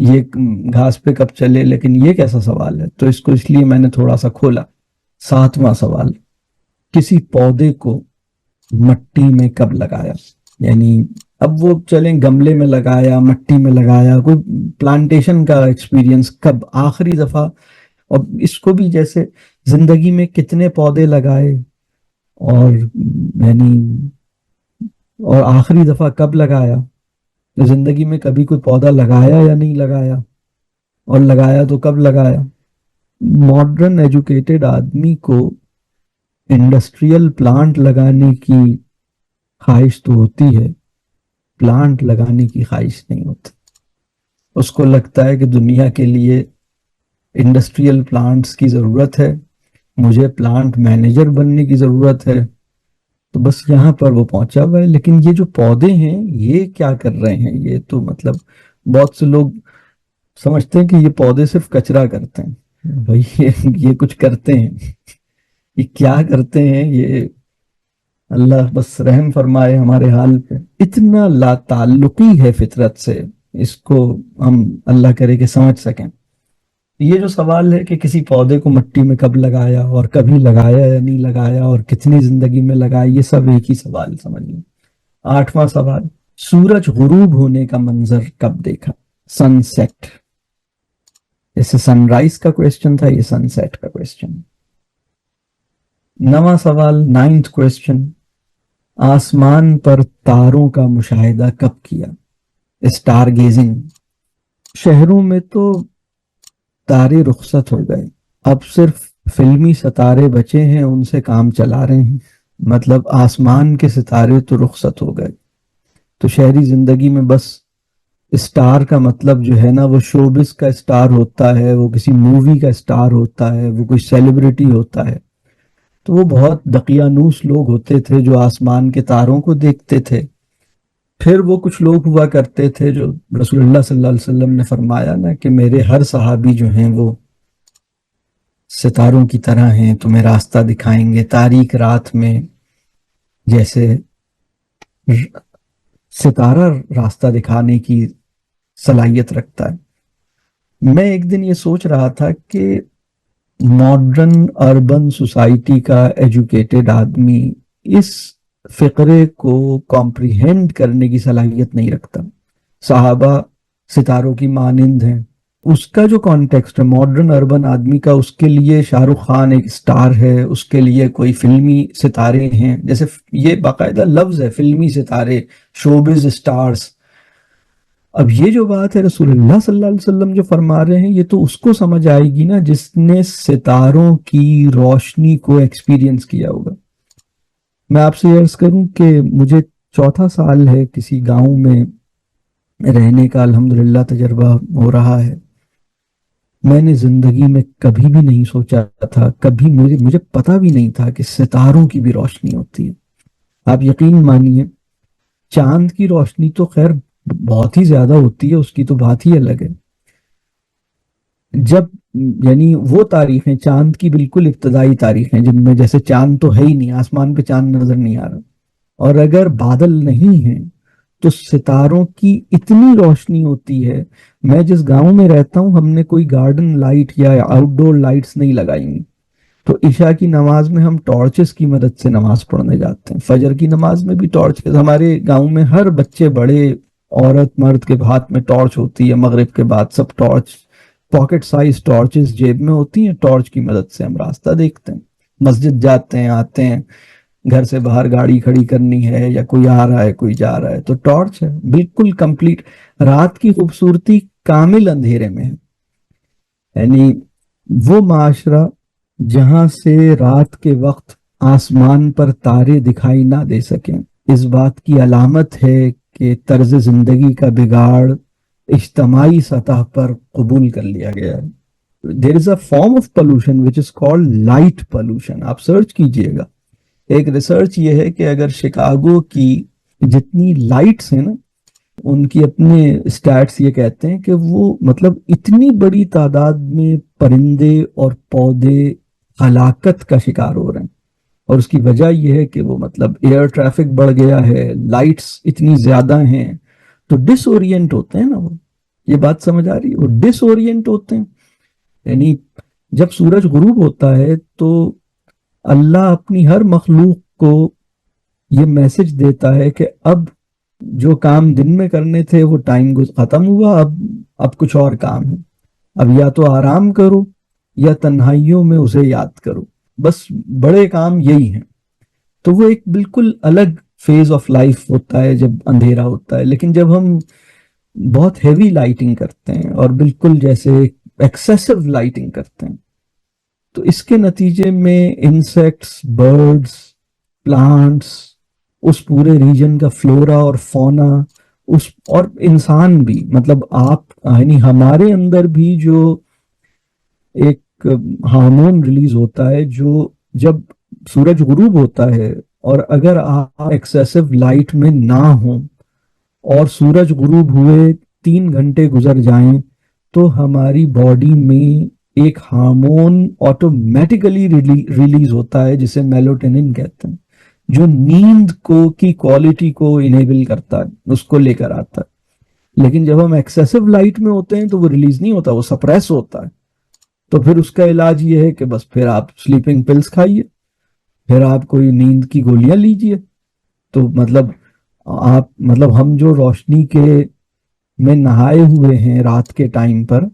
یہ گھاس پہ کب چلے، لیکن یہ کیسا سوال ہے؟ تو اس کو اس لیے میں نے تھوڑا سا کھولا. 7واں سوال، کسی پودے کو مٹی میں کب لگایا؟ یعنی اب وہ چلیں گملے میں لگایا، مٹی میں لگایا، کوئی پلانٹیشن کا ایکسپیرینس کب آخری دفعہ، اور اس کو بھی جیسے زندگی میں کتنے پودے لگائے، اور یعنی اور آخری دفعہ کب لگایا، زندگی میں کبھی کوئی پودا لگایا یا نہیں لگایا، اور لگایا تو کب لگایا. ماڈرن ایجوکیٹڈ آدمی کو انڈسٹریل پلانٹ لگانے کی خواہش تو ہوتی ہے، پلانٹ لگانے کی خواہش نہیں ہوتی. اس کو لگتا ہے کہ دنیا کے لیے انڈسٹریل پلانٹس کی ضرورت ہے، مجھے پلانٹ مینیجر بننے کی ضرورت ہے، تو بس یہاں پر وہ پہنچا ہوا ہے. لیکن یہ جو پودے ہیں یہ کیا کر رہے ہیں؟ یہ تو مطلب بہت سے لوگ سمجھتے ہیں کہ یہ پودے صرف کچرا کرتے ہیں. بھائی یہ کچھ کرتے ہیں، یہ کیا کرتے ہیں؟ یہ اللہ بس رحم فرمائے ہمارے حال پہ. اتنا لا تعلقی ہے فطرت سے، اس کو ہم اللہ کرے کہ سمجھ سکیں. یہ جو سوال ہے کہ کسی پودے کو مٹی میں کب لگایا، اور کبھی لگایا یا نہیں لگایا، اور کتنی زندگی میں لگایا، یہ سب ایک ہی سوال سمجھ لیں. 8واں سوال، سورج غروب ہونے کا منظر کب دیکھا؟ سن سیٹ. جیسے سن رائز کا کویسچن تھا، یہ سن سیٹ کا کویسچن. 9واں سوال، 9th کویسچن، آسمان پر تاروں کا مشاہدہ کب کیا؟ Star gazing. شہروں میں تو تارے رخصت ہو گئے، اب صرف فلمی ستارے بچے ہیں، ان سے کام چلا رہے ہیں. مطلب آسمان کے ستارے تو رخصت ہو گئے، تو شہری زندگی میں بس اسٹار کا مطلب جو ہے نا وہ شوبز کا اسٹار ہوتا ہے، وہ کسی مووی کا اسٹار ہوتا ہے، وہ کوئی سیلیبریٹی ہوتا ہے. تو وہ بہت دقیانوس لوگ ہوتے تھے جو آسمان کے تاروں کو دیکھتے تھے. پھر وہ کچھ لوگ ہوا کرتے تھے جو رسول اللہ صلی اللہ علیہ وسلم نے فرمایا نا کہ میرے ہر صحابی جو ہیں وہ ستاروں کی طرح ہیں، تمہیں راستہ دکھائیں گے تاریک رات میں، جیسے ستارہ راستہ دکھانے کی صلاحیت رکھتا ہے. میں ایک دن یہ سوچ رہا تھا کہ ماڈرن اربن سوسائٹی کا ایجوکیٹڈ آدمی اس فقرے کو کمپریہینڈ کرنے کی صلاحیت نہیں رکھتا. صحابہ ستاروں کی مانند ہیں، اس کا جو کانٹیکسٹ ہے ماڈرن اربن آدمی کا، اس کے لیے شاہ رخ خان ایک سٹار ہے، اس کے لیے کوئی فلمی ستارے ہیں، جیسے یہ باقاعدہ لفظ ہے فلمی ستارے، شوبز سٹارز. اب یہ جو بات ہے رسول اللہ صلی اللہ علیہ وسلم جو فرما رہے ہیں، یہ تو اس کو سمجھ آئے گی نا جس نے ستاروں کی روشنی کو ایکسپیرینس کیا ہوگا. میں آپ سے عرض کروں کہ مجھے 4تھا سال ہے کسی گاؤں میں رہنے کا الحمدللہ تجربہ ہو رہا ہے. میں نے زندگی میں کبھی بھی نہیں سوچا تھا، کبھی مجھے پتا بھی نہیں تھا کہ ستاروں کی بھی روشنی ہوتی ہے. آپ یقین مانیے چاند کی روشنی تو خیر بہت ہی زیادہ ہوتی ہے، اس کی تو بات ہی الگ ہے. جب یعنی وہ تاریخیں چاند کی بالکل ابتدائی تاریخیں جن میں جیسے چاند تو ہے ہی نہیں، آسمان پہ چاند نظر نہیں آ رہا، اور اگر بادل نہیں ہیں تو ستاروں کی اتنی روشنی ہوتی ہے. میں جس گاؤں میں رہتا ہوں ہم نے کوئی گارڈن لائٹ یا آؤٹ ڈور لائٹس نہیں لگائی ہوئی، تو عشاء کی نماز میں ہم ٹارچز کی مدد سے نماز پڑھنے جاتے ہیں. فجر کی نماز میں بھی ٹارچ، ہمارے گاؤں میں ہر بچے بڑے عورت مرد کے ہاتھ میں ٹارچ ہوتی ہے. مغرب کے بعد سب ٹارچ، پاکٹ سائز ٹارچز جیب میں ہوتی ہیں، ٹارچ کی مدد سے ہم راستہ دیکھتے ہیں. مسجد جاتے ہیں، آتے ہیں، گھر سے باہر گاڑی کھڑی کرنی ہے یا کوئی آ رہا ہے کوئی جا رہا ہے تو ٹارچ ہے، بالکل کمپلیٹ. رات کی خوبصورتی کامل اندھیرے میں ہے. یعنی وہ معاشرہ جہاں سے رات کے وقت آسمان پر تارے دکھائی نہ دے سکیں، اس بات کی علامت ہے کہ طرز زندگی کا بگاڑ اجتماعی سطح پر قبول کر لیا گیا ہے. There is a form of pollution which is called light pollution. آپ سرچ کیجئے گا. ایک ریسرچ یہ ہے کہ اگر شکاگو کی جتنی لائٹس ہیں نا، ان کی اپنے سٹیٹس یہ کہتے ہیں کہ وہ مطلب اتنی بڑی تعداد میں پرندے اور پودے ہلاکت کا شکار ہو رہے ہیں، اور اس کی وجہ یہ ہے کہ وہ مطلب ایئر ٹریفک بڑھ گیا ہے، لائٹس اتنی زیادہ ہیں تو ڈس اورینٹ ہوتے ہیں نا وہ. یہ بات سمجھ آ رہی ہے؟ وہ ڈس اورینٹ ہوتے ہیں. یعنی جب سورج غروب ہوتا ہے تو اللہ اپنی ہر مخلوق کو یہ میسج دیتا ہے کہ اب جو کام دن میں کرنے تھے وہ ٹائم ختم ہوا، اب کچھ اور کام ہے. اب یا تو آرام کرو یا تنہائیوں میں اسے یاد کرو، بس بڑے کام یہی ہیں. تو وہ ایک بالکل الگ فیز آف لائف ہوتا ہے جب اندھیرا ہوتا ہے. لیکن جب ہم بہت ہیوی لائٹنگ کرتے ہیں اور بالکل جیسے ایکسیسو لائٹنگ کرتے ہیں تو اس کے نتیجے میں انسیکٹس، برڈز، پلانٹس، اس پورے ریجن کا فلورا اور فونا، اور انسان بھی، مطلب آپ یعنی ہمارے اندر بھی جو ایک ہارمون ریلیز ہوتا ہے جو جب سورج غروب ہوتا ہے اور اگر آپ ایکسیسو لائٹ میں نہ ہوں اور سورج غروب ہوئے 3 گھنٹے گزر جائیں تو ہماری باڈی میں ایک ہارمون آٹومیٹیکلی ریلیز ہوتا ہے جسے میلوٹینن کہتے ہیں، جو نیند کی کوالٹی کو انیبل کرتا ہے، اس کو لے کر آتا ہے. لیکن جب ہم ایکسیسو لائٹ میں ہوتے ہیں تو وہ ریلیز نہیں ہوتا، وہ سپریس ہوتا ہے. تو پھر اس کا علاج یہ ہے کہ بس پھر آپ سلیپنگ پلز کھائیے، پھر آپ کوئی نیند کی گولیاں لیجئے. تو مطلب ہم جو روشنی کے میں نہائے ہوئے ہیں رات کے ٹائم پر،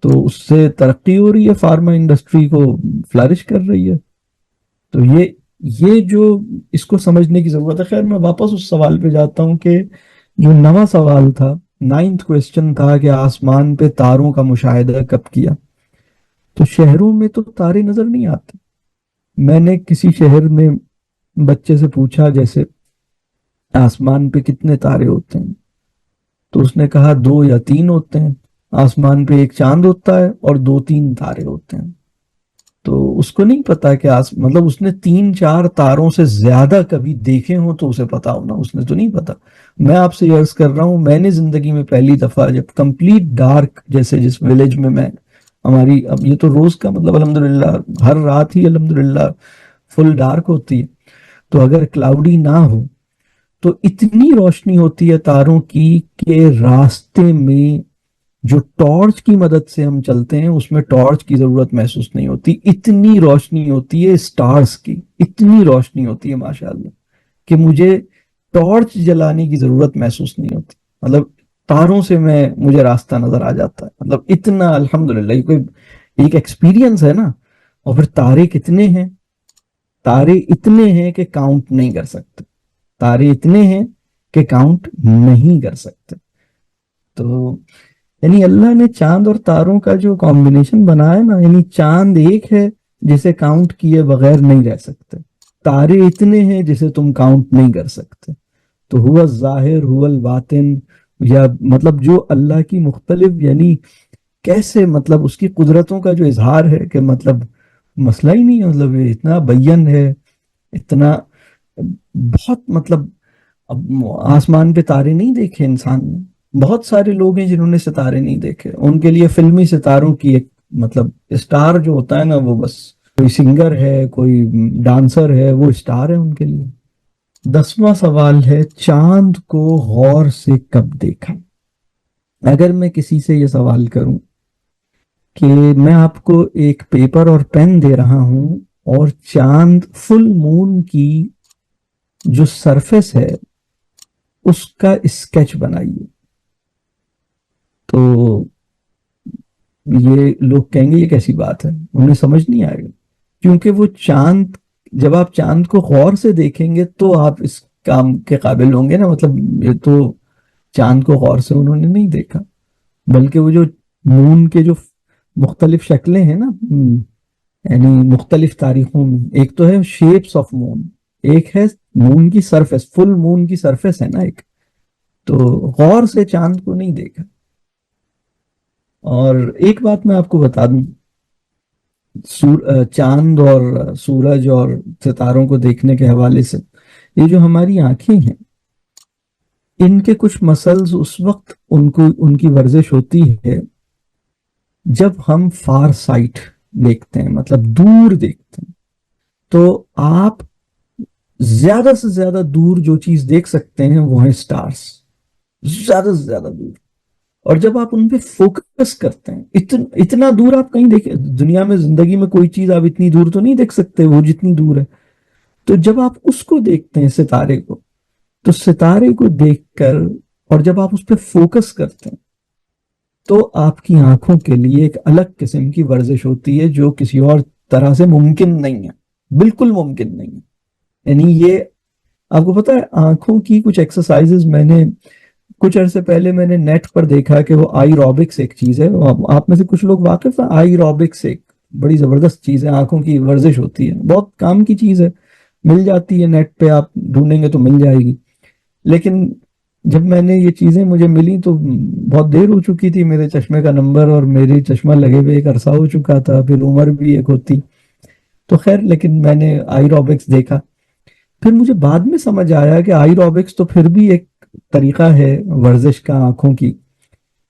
تو اس سے ترقی ہو رہی ہے، فارما انڈسٹری کو فلرش کر رہی ہے. تو یہ جو اس کو سمجھنے کی ضرورت ہے. خیر میں واپس اس سوال پہ جاتا ہوں کہ جو 9واں سوال تھا، 9th کویسچن تھا کہ آسمان پہ تاروں کا مشاہدہ کب کیا. تو شہروں میں تو تارے نظر نہیں آتے. میں نے کسی شہر میں بچے سے پوچھا جیسے آسمان پہ کتنے تارے ہوتے ہیں، تو اس نے کہا 2 یا 3 ہوتے ہیں. آسمان پہ ایک چاند ہوتا ہے اور 2-3 تارے ہوتے ہیں. تو اس کو نہیں پتا کہ مطلب اس نے 3-4 تاروں سے زیادہ کبھی دیکھے ہوں تو اسے پتا ہونا، اس نے تو نہیں پتا. میں آپ سے عرض کر رہا ہوں، میں نے زندگی میں پہلی دفعہ جب کمپلیٹ ڈارک، جیسے جس ویلیج میں ہماری اب یہ تو روز کا مطلب الحمدللہ ہر رات ہی الحمدللہ فل ڈارک ہوتی ہے، تو اگر کلاؤڈی نہ ہو تو اتنی روشنی ہوتی ہے تاروں کی کہ راستے میں جو ٹارچ کی مدد سے ہم چلتے ہیں اس میں ٹارچ کی ضرورت محسوس نہیں ہوتی. اتنی روشنی ہوتی ہے سٹارز کی، اتنی روشنی ہوتی ہے ماشاءاللہ کہ مجھے ٹارچ جلانے کی ضرورت محسوس نہیں ہوتی. مطلب تاروں سے مجھے راستہ نظر آ جاتا ہے. مطلب اتنا الحمدللہ یہ کوئی ایک ایکسپیرینس ہے نا. اور پھر تارے کتنے ہیں؟ تارے اتنے ہیں کہ کاؤنٹ نہیں کر سکتے. تارے اتنے ہیں کہ کاؤنٹ نہیں کر سکتے. تو یعنی اللہ نے چاند اور تاروں کا جو کمبینیشن بنایا نا، یعنی چاند ایک ہے جسے کاؤنٹ کیے بغیر نہیں رہ سکتے، تارے اتنے ہیں جسے تم کاؤنٹ نہیں کر سکتے. تو ہوا الظاہر ہوا الباطن، یا مطلب جو اللہ کی مختلف، یعنی کیسے مطلب اس کی قدرتوں کا جو اظہار ہے کہ مطلب مسئلہ ہی نہیں ہے. مطلب یہ اتنا بین ہے، اتنا بہت مطلب اب آسمان پہ تارے نہیں دیکھے انسان نے. بہت سارے لوگ ہیں جنہوں نے ستارے نہیں دیکھے. ان کے لیے فلمی ستاروں کی ایک مطلب اسٹار جو ہوتا ہے نا، وہ بس کوئی سنگر ہے، کوئی ڈانسر ہے، وہ اسٹار ہے ان کے لیے. 10واں سوال ہے، چاند کو غور سے کب دیکھا؟ اگر میں کسی سے یہ سوال کروں کہ میں آپ کو ایک پیپر اور پین دے رہا ہوں اور چاند فل مون کی جو سرفیس ہے اس کا اسکیچ بنائیے، تو یہ لوگ کہیں گے یہ کیسی بات ہے، انہیں سمجھ نہیں آئے گا. کیونکہ وہ چاند، جب آپ چاند کو غور سے دیکھیں گے تو آپ اس کام کے قابل ہوں گے نا. مطلب یہ تو چاند کو غور سے انہوں نے نہیں دیکھا، بلکہ وہ جو مون کے جو مختلف شکلیں ہیں نا، یعنی مختلف تاریخوں میں، ایک تو ہے شیپس آف مون، ایک ہے مون کی سرفیس، فل مون کی سرفیس ہے نا ایک. تو غور سے چاند کو نہیں دیکھا. اور ایک بات میں آپ کو بتا دوں، چاند اور سورج اور ستاروں کو دیکھنے کے حوالے سے، یہ جو ہماری آنکھیں ہیں ان کے کچھ مسلز اس وقت ان کی ورزش ہوتی ہے جب ہم فار سائٹ دیکھتے ہیں، مطلب دور دیکھتے ہیں. تو آپ زیادہ سے زیادہ دور جو چیز دیکھ سکتے ہیں وہ ہیں سٹارز، زیادہ سے زیادہ دور. اور جب آپ ان پہ فوکس کرتے ہیں، اتنا دور آپ کہیں دیکھیں دنیا میں، زندگی میں کوئی چیز آپ اتنی دور تو نہیں دیکھ سکتے وہ جتنی دور ہے. تو جب آپ اس کو دیکھتے ہیں ستارے کو، تو ستارے کو دیکھ کر اور جب آپ اس پہ فوکس کرتے ہیں تو آپ کی آنکھوں کے لیے ایک الگ قسم کی ورزش ہوتی ہے جو کسی اور طرح سے ممکن نہیں ہے، بالکل ممکن نہیں ہے. یعنی یہ آپ کو پتا ہے آنکھوں کی کچھ ایکسرسائزز میں نے کچھ عرصے پہلے میں نے نیٹ پر دیکھا کہ وہ آئی روبکس ایک چیز ہے. آپ میں سے کچھ لوگ واقف ہیں آئی روبکس؟ ایک بڑی زبردست چیز ہے، آنکھوں کی ورزش ہوتی ہے، بہت کام کی چیز ہے، مل جاتی ہے نیٹ پہ، آپ ڈھونڈیں گے تو مل جائے گی. لیکن جب میں نے یہ چیزیں مجھے ملی تو بہت دیر ہو چکی تھی، میرے چشمے کا نمبر اور میری چشمہ لگے ہوئے ایک عرصہ ہو چکا تھا، پھر عمر بھی ایک ہوتی تو خیر. لیکن میں نے آئی روبکس دیکھا، پھر مجھے بعد میں سمجھ آیا کہ آئی روبکس تو پھر بھی ایک طریقہ ہے ورزش کا آنکھوں کی،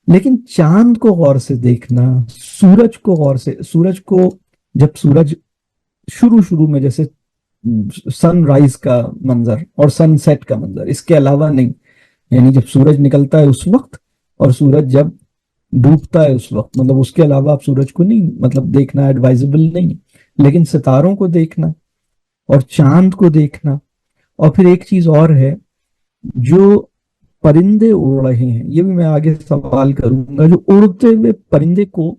لیکن چاند کو غور سے دیکھنا، سورج کو غور سے، سورج کو جب سورج شروع میں جیسے سن رائز کا منظر اور سن سیٹ کا منظر، اس کے علاوہ نہیں، یعنی جب سورج نکلتا ہے اس وقت اور سورج جب ڈوبتا ہے اس وقت، مطلب اس کے علاوہ آپ سورج کو نہیں مطلب دیکھنا ایڈوائزبل نہیں، لیکن ستاروں کو دیکھنا اور چاند کو دیکھنا. اور پھر ایک چیز اور ہے، جو پرندے اڑ رہے ہیں، یہ بھی میں آگے سوال کروں گا، جو اڑتے ہوئے پرندے کو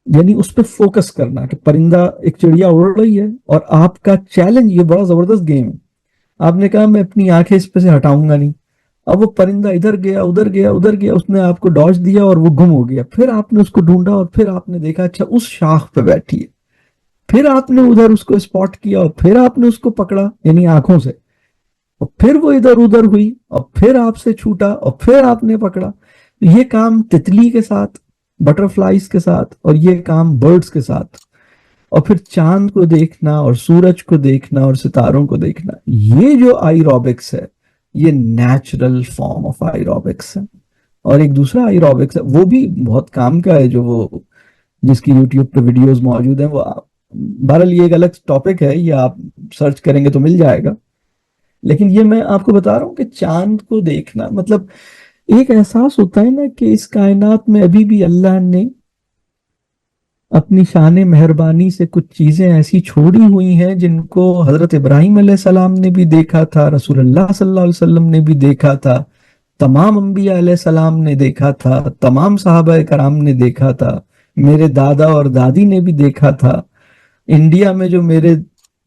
یعنی اس پہ فوکس کرنا کہ پرندہ ایک چڑیا اڑ رہی ہے اور آپ کا چیلنج، یہ بڑا زبردست گیم ہے. آپ نے کہا میں اپنی آنکھیں اس پہ سے ہٹاؤں گا نہیں، اب وہ پرندہ ادھر گیا ادھر گیا ادھر گیا، اس نے آپ کو ڈاج دیا اور وہ گم ہو گیا، پھر آپ نے اس کو ڈھونڈا اور پھر آپ نے دیکھا اچھا اس شاخ پہ بیٹھی ہے، پھر آپ نے ادھر اس کو اسپاٹ کیا اور پھر آپ نے اس کو پکڑا یعنی آنکھوں سے، اور پھر وہ ادھر ادھر ہوئی اور پھر آپ سے چھوٹا اور پھر آپ نے پکڑا. یہ کام تتلی کے ساتھ، بٹر فلائز کے ساتھ، اور یہ کام برڈز کے ساتھ، اور پھر چاند کو دیکھنا اور سورج کو دیکھنا اور ستاروں کو دیکھنا، یہ جو آئی روبکس ہے یہ natural form of I Rubik's ہے. اور ایک دوسرا آئی روبکس ہے وہ بھی بہت کام کا ہے، جو وہ جس کی یوٹیوب پہ ویڈیوز موجود ہیں، وہ بہرحال یہ ایک الگ ٹاپک ہے، یہ آپ سرچ کریں گے تو مل جائے گا. لیکن یہ میں آپ کو بتا رہا ہوں کہ چاند کو دیکھنا مطلب ایک احساس ہوتا ہے نا کہ اس کائنات میں ابھی بھی اللہ نے اپنی شان مہربانی سے کچھ چیزیں ایسی چھوڑی ہوئی ہیں جن کو حضرت ابراہیم علیہ السلام نے بھی دیکھا تھا، رسول اللہ صلی اللہ علیہ وسلم نے بھی دیکھا تھا، تمام انبیاء علیہ السلام نے دیکھا تھا، تمام صحابہ کرام نے دیکھا تھا، میرے دادا اور دادی نے بھی دیکھا تھا، انڈیا میں جو میرے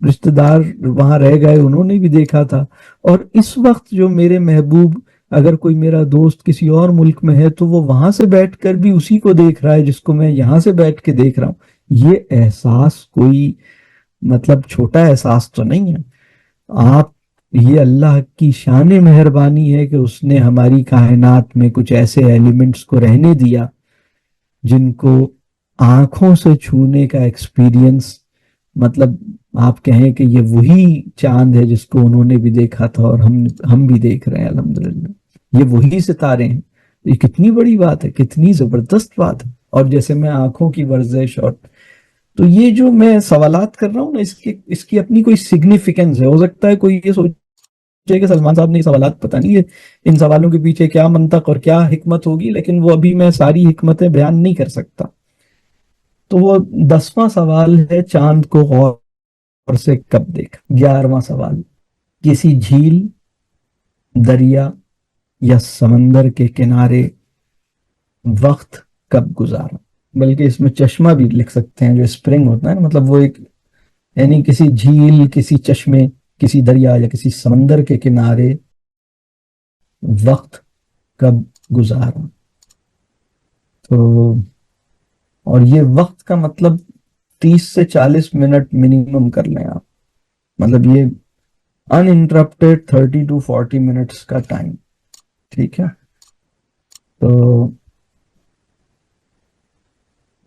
رشتہ دار وہاں رہ گئے انہوں نے بھی دیکھا تھا. اور اس وقت جو میرے محبوب، اگر کوئی میرا دوست کسی اور ملک میں ہے تو وہ وہاں سے بیٹھ کر بھی اسی کو دیکھ رہا ہے جس کو میں یہاں سے بیٹھ کے دیکھ رہا ہوں. یہ احساس کوئی مطلب چھوٹا احساس تو نہیں ہے. آپ یہ اللہ کی شان مہربانی ہے کہ اس نے ہماری کائنات میں کچھ ایسے ایلیمنٹس کو رہنے دیا جن کو آنکھوں سے چھونے کا ایکسپیرینس، مطلب آپ کہیں کہ یہ وہی چاند ہے جس کو انہوں نے بھی دیکھا تھا اور ہم بھی دیکھ رہے ہیں الحمدللہ، یہ وہی ستارے ہیں. یہ کتنی بڑی بات ہے، کتنی زبردست بات ہے. اور جیسے میں آنکھوں کی ورزش، اور تو یہ جو میں سوالات کر رہا ہوں نا، اس کی اپنی کوئی سگنیفیکنس ہے. ہو سکتا ہے کوئی یہ سوچے کہ سلمان صاحب نے یہ سوالات پتہ نہیں ہے ان سوالوں کے پیچھے کیا منطق اور کیا حکمت ہوگی، لیکن وہ ابھی میں ساری حکمتیں بیان نہیں کر سکتا. تو وہ 10واں سوال ہے، چاند کو غور سے کب دیکھا. 11واں سوال، کسی جھیل، دریا یا سمندر کے کنارے وقت کب گزارا. بلکہ اس میں چشمہ بھی لکھ سکتے ہیں، جو اسپرنگ ہوتا ہے نا، مطلب وہ ایک یعنی کسی جھیل، کسی چشمے، کسی دریا یا کسی سمندر کے کنارے وقت کب گزارا. تو اور یہ وقت کا مطلب 30 سے 40 منٹ منیمم کر لیں آپ، مطلب یہ ان انٹرپٹیڈ 30 to 40 منٹس کا ٹائم. ٹھیک ہے. تو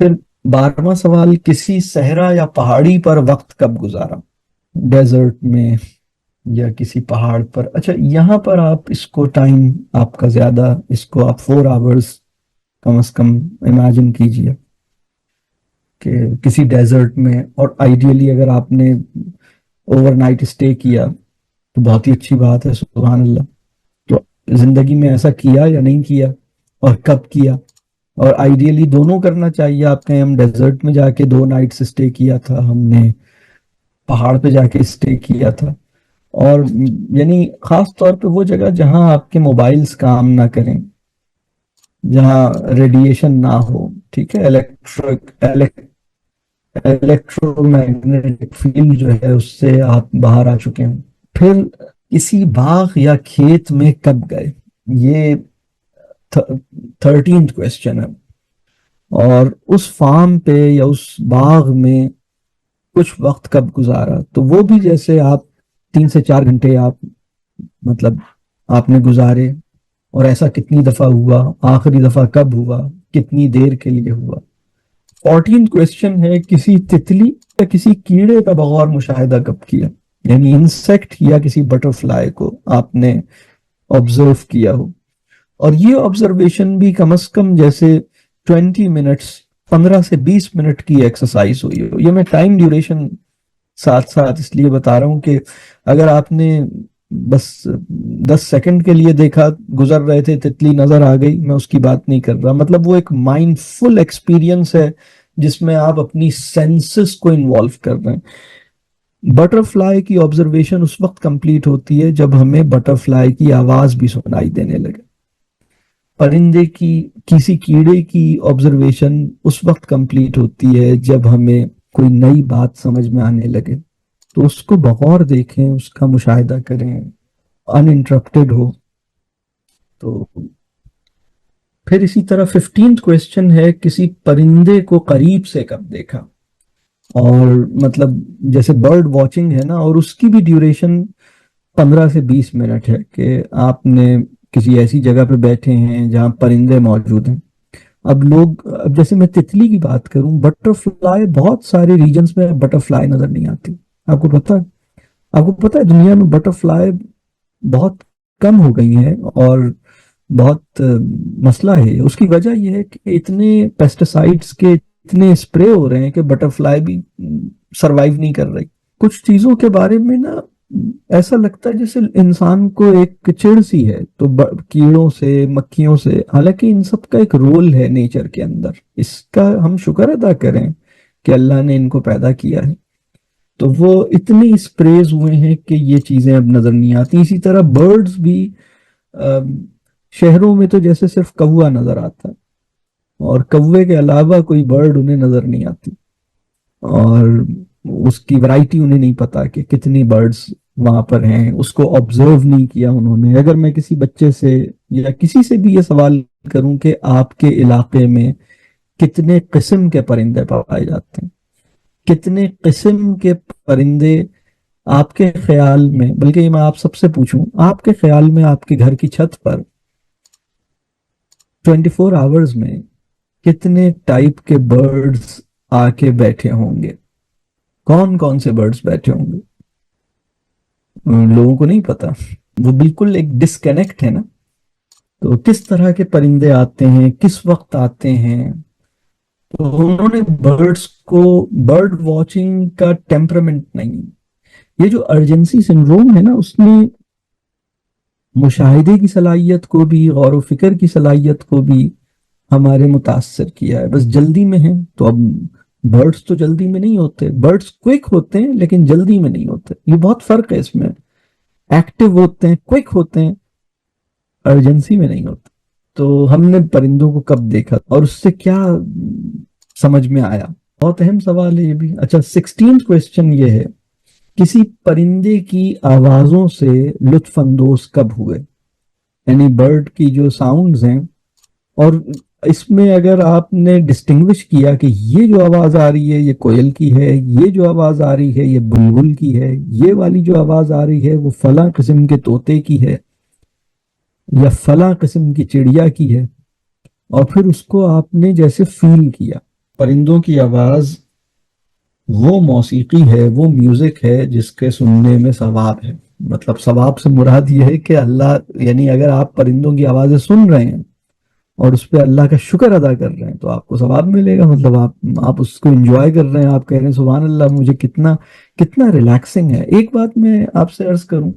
پھر 12واں سوال، کسی صحرا یا پہاڑی پر وقت کب گزارا. ڈیزرٹ میں یا کسی پہاڑ پر. اچھا یہاں پر آپ اس کو ٹائم آپ کا زیادہ، اس کو آپ 4 آورز کم از کم امیجن کیجئے کہ کسی ڈیزرٹ میں، اور آئیڈیلی اگر آپ نے اوور نائٹ اسٹے کیا تو بہت ہی اچھی بات ہے، سبحان اللہ. تو زندگی میں ایسا کیا یا نہیں کیا؟ اور کب کیا. اور آئیڈیلی دونوں کرنا چاہیے. آپ کہیں ہم ڈیزرٹ میں جا کے 2 نائٹس اسٹے کیا تھا, ہم نے پہاڑ پہ جا کے اسٹے کیا تھا, اور یعنی خاص طور پہ وہ جگہ جہاں آپ کے موبائلز کام نہ کریں, جہاں ریڈیشن نہ ہو, ٹھیک ہے, الیکٹرو میگنیٹک فیلڈ جو ہے اس سے آپ باہر آ چکے ہیں. پھر کسی باغ یا کھیت میں کب گئے, یہ 13th کویسچن ہے. اور اس فارم پہ یا اس باغ میں کچھ وقت کب گزارا, تو وہ بھی جیسے آپ 3 سے 4 گھنٹے آپ مطلب آپ نے گزارے, اور ایسا کتنی دفعہ ہوا, آخری دفعہ کب ہوا, کتنی دیر کے لیے ہوا. 14th کویسچن ہے کسی تتلی یا کسی کیڑے کا بغور مشاہدہ کب کیا, یعنی انسیکٹ یا کسی بٹر فلائی کو آپ نے آبزرو کیا ہو. اور یہ آبزرویشن بھی کم از کم جیسے 20 منٹس 15 سے 20 منٹ کی ایکسرسائز ہوئی ہو. یہ میں ٹائم ڈیوریشن ساتھ ساتھ اس لیے بتا رہا ہوں کہ اگر آپ نے بس 10 سیکنڈ کے لیے دیکھا, گزر رہے تھے, تتلی نظر آ گئی, میں اس کی بات نہیں کر رہا. مطلب وہ ایک مائنڈ فل ایکسپیرینس ہے جس میں آپ اپنی سینسز کو انوالو کر رہے ہیں. بٹر فلائی کی آبزرویشن اس وقت کمپلیٹ ہوتی ہے جب ہمیں بٹر فلائی کی آواز بھی سنائی دینے لگے. پرندے کی کسی کیڑے کی آبزرویشن اس وقت کمپلیٹ ہوتی ہے جب ہمیں کوئی نئی بات سمجھ میں آنے لگے. تو اس کو بغور دیکھیں, اس کا مشاہدہ کریں, ان انٹرپٹیڈ ہو. تو پھر اسی طرح 15th کویسچن ہے کسی پرندے کو قریب سے کب دیکھا. اور مطلب جیسے برڈ واچنگ ہے نا, اور اس کی بھی ڈیوریشن 15 سے 20 منٹ ہے کہ آپ نے کسی ایسی جگہ پہ بیٹھے ہیں جہاں پرندے موجود ہیں. اب جیسے میں تتلی کی بات کروں, بٹر فلائی بہت سارے ریجنز میں بٹر فلائی نظر نہیں آتی. آپ کو پتا ہے دنیا میں بٹر فلائی بہت کم ہو گئی ہیں, اور بہت مسئلہ ہے. اس کی وجہ یہ ہے کہ اتنے پیسٹیسائڈز کے اتنے اسپرے ہو رہے ہیں کہ بٹر فلائی بھی سروائیو نہیں کر رہی. کچھ چیزوں کے بارے میں نا ایسا لگتا ہے جیسے انسان کو ایک چڑ سی ہے, تو کیڑوں سے, مکھیوں سے, حالانکہ ان سب کا ایک رول ہے نیچر کے اندر. اس کا ہم شکر ادا کریں کہ اللہ نے ان کو پیدا کیا ہے. تو وہ اتنی اسپریز ہوئے ہیں کہ یہ چیزیں اب نظر نہیں آتی. اسی طرح برڈز بھی شہروں میں تو جیسے صرف کوا نظر آتا ہے, اور کوے کے علاوہ کوئی برڈ انہیں نظر نہیں آتی, اور اس کی ورائٹی انہیں نہیں پتا کہ کتنی برڈز وہاں پر ہیں. اس کو آبزرو نہیں کیا انہوں نے. اگر میں کسی بچے سے یا کسی سے بھی یہ سوال کروں کہ آپ کے علاقے میں کتنے قسم کے پرندے پائے جاتے ہیں, کتنے قسم کے پرندے آپ کے خیال میں, بلکہ یہ میں آپ سب سے پوچھوں, آپ کے خیال میں آپ کے گھر کی چھت پر 24 آورز میں کتنے ٹائپ کے برڈز آ کے بیٹھے ہوں گے؟ کون کون سے برڈز بیٹھے ہوں گے؟ لوگوں کو نہیں پتا. وہ بالکل ایک ڈسکنیکٹ ہے نا. تو کس طرح کے پرندے آتے ہیں, کس وقت آتے ہیں. تو انہوں نے برڈز کو, برڈ واچنگ کا ٹیمپرامنٹ نہیں, یہ جو ارجنسی سنڈروم ہے نا, اس نے مشاہدے کی صلاحیت کو بھی, غور و فکر کی صلاحیت کو بھی ہمارے متاثر کیا ہے. بس جلدی میں ہیں. تو اب برڈز تو جلدی میں نہیں ہوتے, برڈز کوئک ہوتے ہیں لیکن جلدی میں نہیں ہوتے. یہ بہت فرق ہے اس میں. ایکٹیو ہوتے ہیں, کوئک ہوتے ہیں, ارجنسی میں نہیں ہوتے. تو ہم نے پرندوں کو کب دیکھا اور اس سے کیا سمجھ میں آیا؟ بہت اہم سوال ہے یہ بھی. اچھا, 16th کویسچن یہ ہے کسی پرندے کی آوازوں سے لطف اندوز کب ہوئے, یعنی برڈ کی جو ساؤنڈز ہیں, اور اس میں اگر آپ نے ڈسٹنگوش کیا کہ یہ جو آواز آ رہی ہے یہ کوئل کی ہے, یہ جو آواز آ رہی ہے یہ بلبل کی ہے, یہ والی جو آواز آ رہی ہے وہ فلاں قسم کے طوطے کی ہے, یا فلاں قسم کی چڑیا کی ہے, اور پھر اس کو آپ نے جیسے فیل کیا. پرندوں کی آواز وہ موسیقی ہے, وہ میوزک ہے جس کے سننے میں ثواب ہے. مطلب ثواب سے مراد یہ ہے کہ اللہ, یعنی اگر آپ پرندوں کی آوازیں سن رہے ہیں اور اس پہ اللہ کا شکر ادا کر رہے ہیں تو آپ کو ثواب ملے گا. مطلب آپ اس کو انجوائے کر رہے ہیں, آپ کہہ رہے ہیں سبحان اللہ, مجھے کتنا ریلیکسنگ ہے. ایک بات میں آپ سے عرض کروں,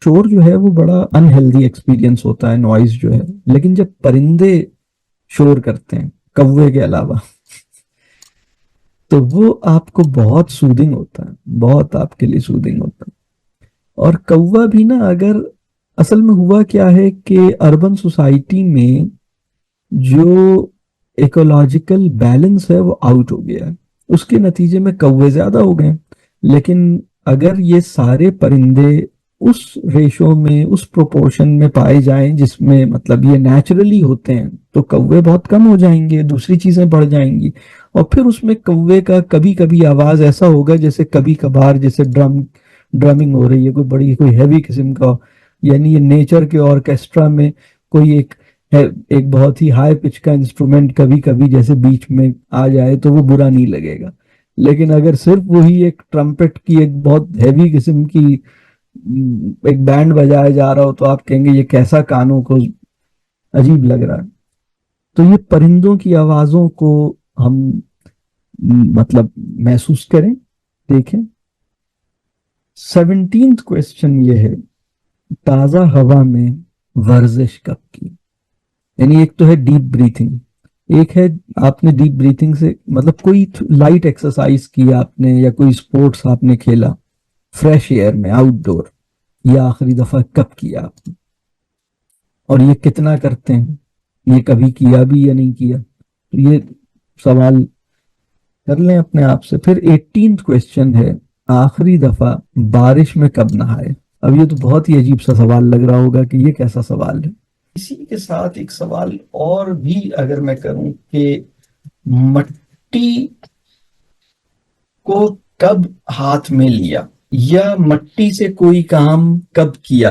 شور جو ہے وہ بڑا انہیلدی ایکسپیرینس ہوتا ہے, نوائز جو ہے, لیکن جب پرندے شور کرتے ہیں کوے کے علاوہ. تو وہ آپ کو بہت سودنگ ہوتا ہے, بہت آپ کے لیے سودنگ ہوتا ہے. اور کوا بھی نا, اگر اصل میں ہوا کیا ہے کہ اربن سوسائٹی میں جو ایکولوجیکل بیلنس ہے وہ آؤٹ ہو گیا ہے, اس کے نتیجے میں کوے زیادہ ہو گئے. لیکن اگر یہ سارے پرندے اس ریشو میں, اس پروپورشن میں پائے جائیں جس میں مطلب یہ نیچرلی ہوتے ہیں, تو کوے بہت کم ہو جائیں گے, دوسری چیزیں بڑھ جائیں گی. اور پھر اس میں کوے کا کبھی کبھی آواز ایسا ہوگا جیسے کبھی کبھار جیسے ڈرمنگ ہو رہی ہے, کوئی بڑی کوئی ہیوی قسم کا, یعنی یہ نیچر کے آرکیسٹرا میں کوئی ایک بہت ہی ہائی پچ کا انسٹرومنٹ کبھی کبھی جیسے بیچ میں آ جائے تو وہ برا نہیں لگے گا. لیکن اگر صرف وہی ایک ٹرمپٹ کی ایک بہت ہیوی قسم کی ایک بینڈ بجایا جا رہا ہو تو آپ کہیں گے یہ کیسا کانوں کو عجیب لگ رہا ہے. تو یہ پرندوں کی آوازوں کو ہم مطلب محسوس کریں, دیکھیں. 17th کویسچن یہ ہے, تازہ ہوا میں ورزش کب کی. یعنی ایک تو ہے ڈیپ بریتھنگ, ایک ہے آپ نے ڈیپ بریتھنگ سے مطلب کوئی لائٹ ایکسرسائز کی آپ نے, یا کوئی سپورٹس آپ نے کھیلا فریش ایئر میں آؤٹ ڈور, یا آخری دفعہ کب کیا آپ نے, اور یہ کتنا کرتے ہیں, یہ کبھی کیا بھی یا نہیں کیا. تو یہ سوال کر لیں اپنے آپ سے. پھر 18th کویسچن ہے, آخری دفعہ بارش میں کب نہائے. اب یہ تو بہت ہی عجیب سا سوال لگ رہا ہوگا کہ یہ کیسا سوال ہے. اسی کے ساتھ ایک سوال اور بھی اگر میں کروں کہ مٹی کو کب ہاتھ میں لیا, یا مٹی سے کوئی کام کب کیا,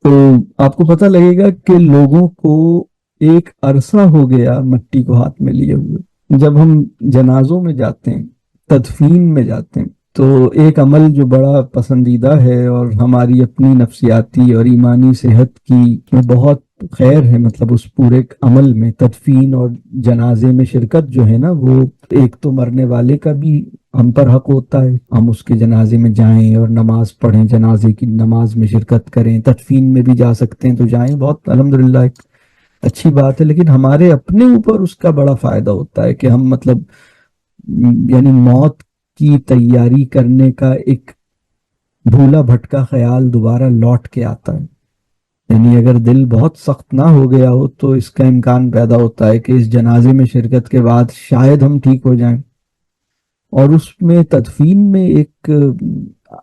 تو آپ کو پتہ لگے گا کہ لوگوں کو ایک عرصہ ہو گیا مٹی کو ہاتھ میں لیے ہوئے. جب ہم جنازوں میں جاتے ہیں, تدفین میں جاتے ہیں, تو ایک عمل جو بڑا پسندیدہ ہے اور ہماری اپنی نفسیاتی اور ایمانی صحت کی بہت خیر ہے, مطلب اس پورے عمل میں تدفین اور جنازے میں شرکت جو ہے نا, وہ ایک تو مرنے والے کا بھی ہم پر حق ہوتا ہے, ہم اس کے جنازے میں جائیں اور نماز پڑھیں, جنازے کی نماز میں شرکت کریں, تدفین میں بھی جا سکتے ہیں تو جائیں, بہت الحمدللہ ایک اچھی بات ہے. لیکن ہمارے اپنے اوپر اس کا بڑا فائدہ ہوتا ہے کہ ہم مطلب یعنی موت کی تیاری کرنے کا ایک بھولا بھٹکا خیال دوبارہ لوٹ کے آتا ہے. یعنی اگر دل بہت سخت نہ ہو گیا ہو تو اس کا امکان پیدا ہوتا ہے کہ اس جنازے میں شرکت کے بعد شاید ہم ٹھیک ہو جائیں. اور اس میں تدفین میں ایک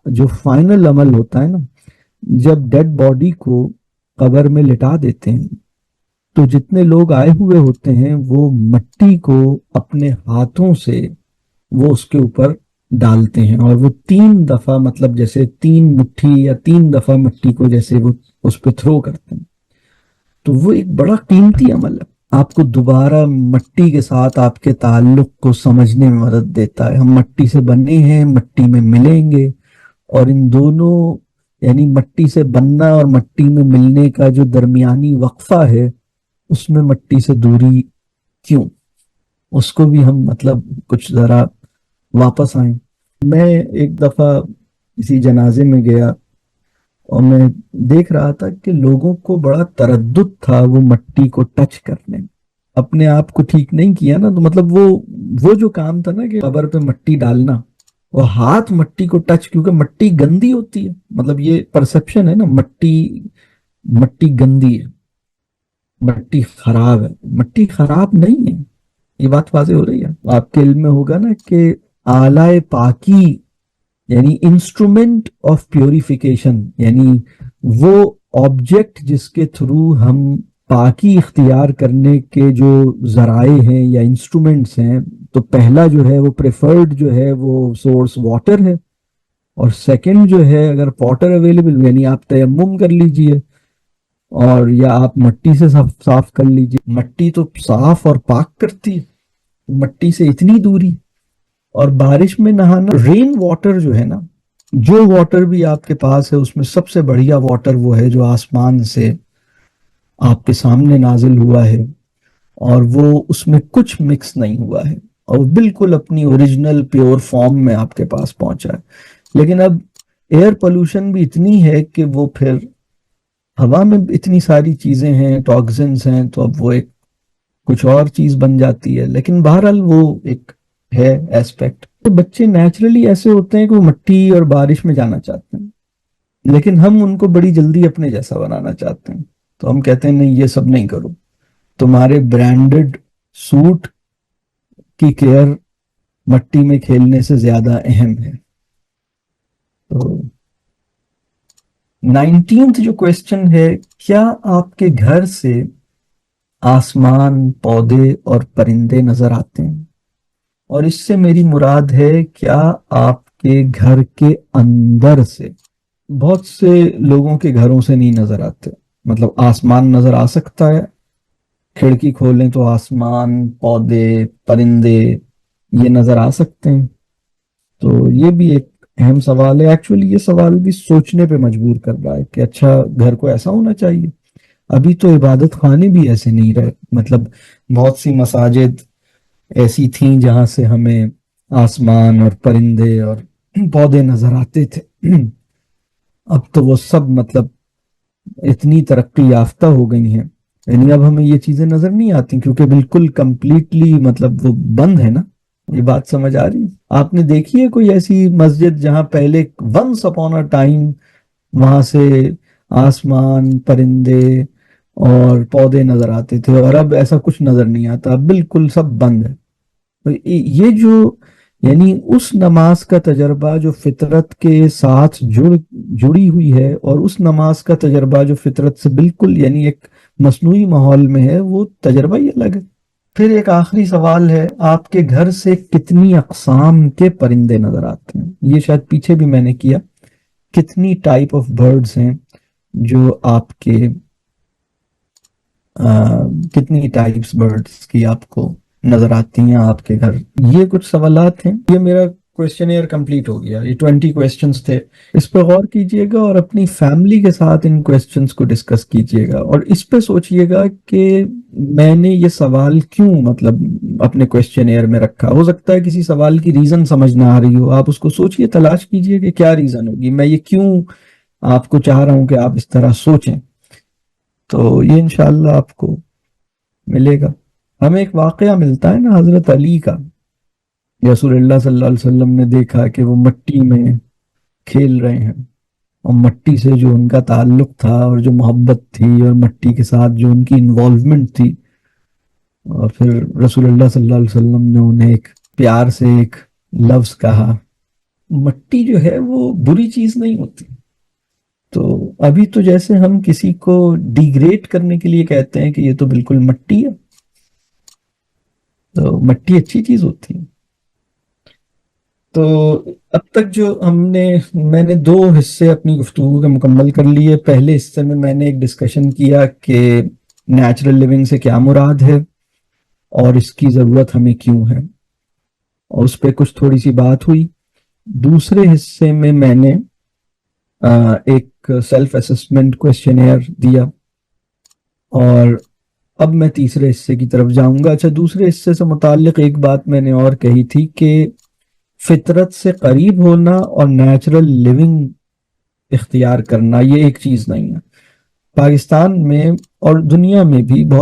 جو فائنل عمل ہوتا ہے نا, جب ڈیڈ باڈی کو قبر میں لٹا دیتے ہیں تو جتنے لوگ آئے ہوئے ہوتے ہیں وہ مٹی کو اپنے ہاتھوں سے وہ اس کے اوپر ڈالتے ہیں, اور وہ 3 دفعہ مطلب جیسے 3 مٹھی یا 3 دفعہ مٹی کو جیسے وہ اس پہ تھرو کرتے ہیں. تو وہ ایک بڑا قیمتی عمل ہے, آپ کو دوبارہ مٹی کے ساتھ آپ کے تعلق کو سمجھنے میں مدد دیتا ہے. ہم مٹی سے بنے ہیں, مٹی میں ملیں گے, اور ان دونوں یعنی مٹی سے بننا اور مٹی میں ملنے کا جو درمیانی وقفہ ہے اس میں مٹی سے دوری کیوں, اس کو بھی ہم مطلب کچھ ذرا واپس آئیں. میں ایک دفعہ کسی جنازے میں گیا اور میں دیکھ رہا تھا کہ لوگوں کو بڑا تردد تھا وہ مٹی کو ٹچ کرنے. اپنے آپ کو ٹھیک نہیں کیا نا, تو مطلب وہ جو کام تھا نا کہ قبر پہ مٹی ڈالنا, وہ ہاتھ مٹی کو ٹچ, کیونکہ مٹی گندی ہوتی ہے, مطلب یہ پرسپشن ہے نا, مٹی گندی ہے, مٹی خراب ہے. مٹی خراب نہیں ہے, یہ بات واضح ہو رہی ہے. آپ کے علم میں ہوگا نا کہ آلائے پاکی یعنی انسٹرومنٹ آف پیوریفیکیشن, یعنی وہ آبجیکٹ جس کے تھرو ہم پاکی اختیار کرنے کے جو ذرائع ہیں یا انسٹرومنٹس ہیں, تو پہلا جو ہے وہ پریفرڈ جو ہے وہ سورس واٹر ہے, اور سیکنڈ جو ہے اگر واٹر اویلیبل یعنی آپ تیمم کر لیجئے, اور یا آپ مٹی سے صاف کر لیجئے. مٹی تو صاف اور پاک کرتی ہے, مٹی سے اتنی دوری. اور بارش میں نہانا, رین واٹر جو ہے نا, جو واٹر بھی آپ کے پاس ہے اس میں سب سے بڑھیا واٹر وہ ہے جو آسمان سے آپ کے سامنے نازل ہوا ہے, اور وہ اس میں کچھ مکس نہیں ہوا ہے, اور بالکل اپنی اوریجنل پیور فارم میں آپ کے پاس پہنچا ہے. لیکن اب ایئر پولوشن بھی اتنی ہے کہ وہ پھر ہوا میں اتنی ساری چیزیں ہیں, ٹاکسنز ہیں, تو اب وہ ایک کچھ اور چیز بن جاتی ہے، لیکن بہرحال وہ ایک ہے ایسپیکٹ. تو بچے نیچرلی ایسے ہوتے ہیں کہ وہ مٹی اور بارش میں جانا چاہتے ہیں، لیکن ہم ان کو بڑی جلدی اپنے جیسا بنانا چاہتے ہیں. تو ہم کہتے ہیں نہیں یہ سب نہیں کرو، تمہارے برانڈڈ سوٹ کی کیئر مٹی میں کھیلنے سے زیادہ اہم ہے. تو 19th جو کویسچن ہے، کیا آپ کے گھر سے آسمان، پودے اور پرندے نظر آتے ہیں؟ اور اس سے میری مراد ہے کیا آپ کے گھر کے اندر سے. بہت سے لوگوں کے گھروں سے نہیں نظر آتے. مطلب آسمان نظر آ سکتا ہے، کھڑکی کھولیں تو آسمان، پودے، پرندے یہ نظر آ سکتے ہیں. تو یہ بھی ایک اہم سوال ہے. ایکچولی یہ سوال بھی سوچنے پہ مجبور کر رہا ہے کہ اچھا گھر کو ایسا ہونا چاہیے. ابھی تو عبادت خانے بھی ایسے نہیں رہے. مطلب بہت سی مساجد ایسی تھیں جہاں سے ہمیں آسمان اور پرندے اور پودے نظر آتے تھے. اب تو وہ سب مطلب اتنی ترقی یافتہ ہو گئی ہیں، یعنی اب ہمیں یہ چیزیں نظر نہیں آتی کیونکہ بالکل کمپلیٹلی مطلب وہ بند ہے نا. یہ بات سمجھ آ رہی ہے؟ آپ نے دیکھی ہے کوئی ایسی مسجد جہاں پہلے ونس اپون اے ٹائم وہاں سے آسمان، پرندے اور پودے نظر آتے تھے، اور اب ایسا کچھ نظر نہیں آتا، اب بالکل سب بند ہے. یہ جو یعنی اس نماز کا تجربہ جو فطرت کے ساتھ جڑی ہوئی ہے، اور اس نماز کا تجربہ جو فطرت سے بالکل یعنی ایک مصنوعی ماحول میں ہے، وہ تجربہ ہی الگ ہے. پھر ایک آخری سوال ہے، آپ کے گھر سے کتنی اقسام کے پرندے نظر آتے ہیں؟ یہ شاید پیچھے بھی میں نے کیا. کتنی ٹائپ آف برڈز ہیں جو آپ کے کتنی ٹائپس برڈز کی آپ کو نظر آتی ہیں آپ کے گھر؟ یہ کچھ سوالات ہیں. یہ میرا کویسچنیئر کمپلیٹ ہو گیا. یہ 20 کویسچنز تھے. اس پہ غور کیجئے گا اور اپنی فیملی کے ساتھ ان کویسچنز کو ڈسکس کیجئے گا، اور اس پہ سوچئے گا کہ میں نے یہ سوال کیوں مطلب اپنے کویسچنیئر میں رکھا. ہو سکتا ہے کسی سوال کی ریزن سمجھ نہ آ رہی ہو، آپ اس کو سوچئے، تلاش کیجئے کہ کیا ریزن ہوگی، میں یہ کیوں آپ کو چاہ رہا ہوں کہ آپ اس طرح سوچیں. تو یہ انشاءاللہ آپ کو ملے گا. ہمیں ایک واقعہ ملتا ہے نا حضرت علی کا. رسول اللہ صلی اللہ علیہ وسلم نے دیکھا کہ وہ مٹی میں کھیل رہے ہیں، اور مٹی سے جو ان کا تعلق تھا اور جو محبت تھی اور مٹی کے ساتھ جو ان کی انوالومنٹ تھی، اور پھر رسول اللہ صلی اللہ علیہ وسلم نے انہیں ایک پیار سے ایک لفظ کہا. مٹی جو ہے وہ بری چیز نہیں ہوتی. تو ابھی تو جیسے ہم کسی کو ڈیگریڈ کرنے کے لیے کہتے ہیں کہ یہ تو بالکل مٹی ہے، تو مٹی اچھی چیز ہوتی ہے. تو اب تک جو میں نے 2 حصے اپنی گفتگو کے مکمل کر لیے. پہلے حصے میں نے ایک ڈسکشن کیا کہ نیچرل لیونگ سے کیا مراد ہے اور اس کی ضرورت ہمیں کیوں ہے، اور اس پہ کچھ تھوڑی سی بات ہوئی. دوسرے حصے میں نے ایک سیلف اسسمنٹ کویسچنیئر دیا، اور اب میں تیسرے حصے کی طرف جاؤں گا. اچھا، دوسرے حصے سے متعلق ایک بات میں نے اور کہی تھی کہ فطرت سے قریب ہونا اور نیچرل لیونگ اختیار کرنا یہ ایک چیز نہیں ہے. پاکستان میں اور دنیا میں بھی بہت